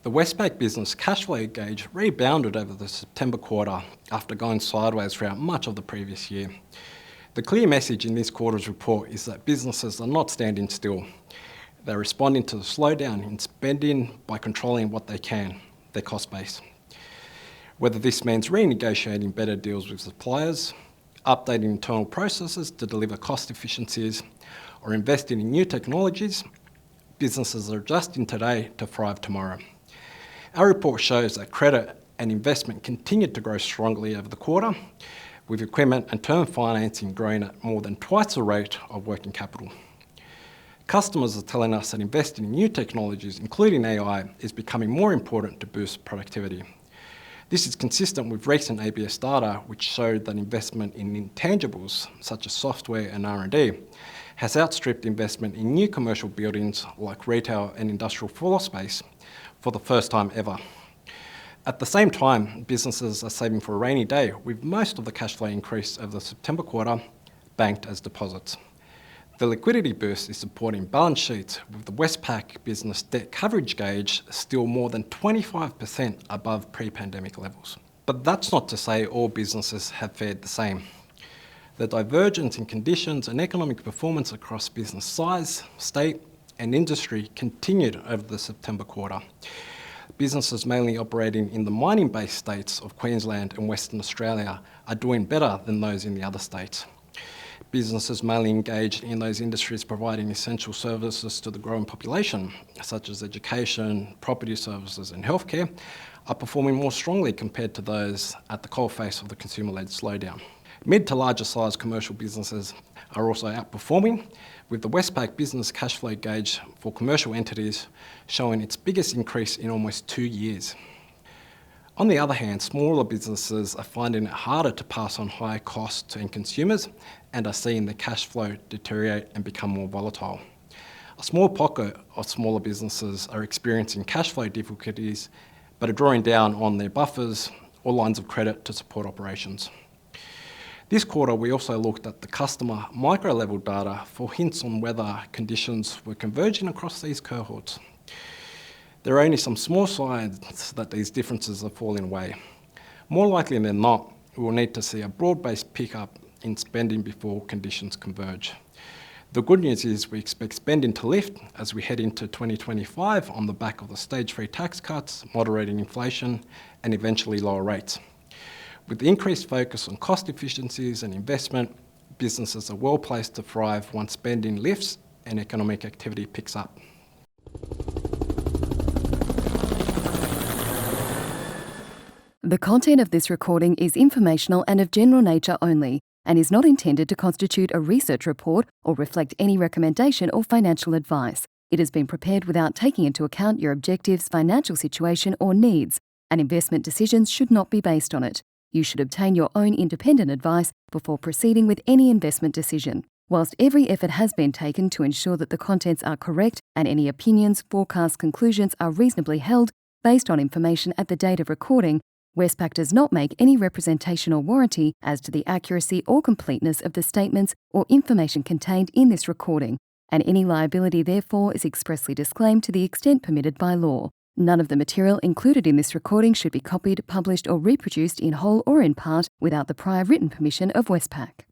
The Westpac business cash flow gauge rebounded over the September quarter after going sideways throughout much of the previous year. The clear message in this quarter's report is that businesses are not standing still. They're responding to the slowdown in spending by controlling what they can, their cost base. Whether this means renegotiating better deals with suppliers, updating internal processes to deliver cost efficiencies, or investing in new technologies, businesses are adjusting today to thrive tomorrow. Our report shows that credit and investment continued to grow strongly over the quarter, with equipment and term financing growing at more than twice the rate of working capital. Customers are telling us that investing in new technologies, including AI, is becoming more important to boost productivity. This is consistent with recent ABS data, which showed that investment in intangibles, such as software and R&D, has outstripped investment in new commercial buildings like retail and industrial floor space for the first time ever. At the same time, businesses are saving for a rainy day, with most of the cash flow increase over the September quarter banked as deposits. The liquidity boost is supporting balance sheets, with the Westpac business debt coverage gauge still more than 25% above pre-pandemic levels. But that's not to say all businesses have fared the same. The divergence in conditions and economic performance across business size, state, and industry continued over the September quarter. Businesses mainly operating in the mining-based states of Queensland and Western Australia are doing better than those in the other states. Businesses mainly engaged in those industries providing essential services to the growing population, such as education, property services, and healthcare, are performing more strongly compared to those at the coalface of the consumer-led slowdown. Mid to larger sized commercial businesses are also outperforming, with the Westpac business cash flow gauge for commercial entities showing its biggest increase in almost 2 years. On the other hand, smaller businesses are finding it harder to pass on higher costs to end consumers and are seeing their cash flow deteriorate and become more volatile. A small pocket of smaller businesses are experiencing cash flow difficulties, but are drawing down on their buffers or lines of credit to support operations. This quarter, we also looked at the customer micro-level data for hints on whether conditions were converging across these cohorts. There are only some small signs that these differences are falling away. More likely than not, we will need to see a broad-based pickup in spending before conditions converge. The good news is we expect spending to lift as we head into 2025 on the back of the Stage 3 tax cuts, moderating inflation, and eventually lower rates. With the increased focus on cost efficiencies and investment, businesses are well placed to thrive once spending lifts and economic activity picks up. The content of this recording is informational and of general nature only, and is not intended to constitute a research report or reflect any recommendation or financial advice. It has been prepared without taking into account your objectives, financial situation, or needs, and investment decisions should not be based on it. You should obtain your own independent advice before proceeding with any investment decision. Whilst every effort has been taken to ensure that the contents are correct and any opinions, forecasts, conclusions are reasonably held based on information at the date of recording, Westpac does not make any representation or warranty as to the accuracy or completeness of the statements or information contained in this recording, and any liability therefore is expressly disclaimed to the extent permitted by law. None of the material included in this recording should be copied, published, or reproduced in whole or in part without the prior written permission of Westpac.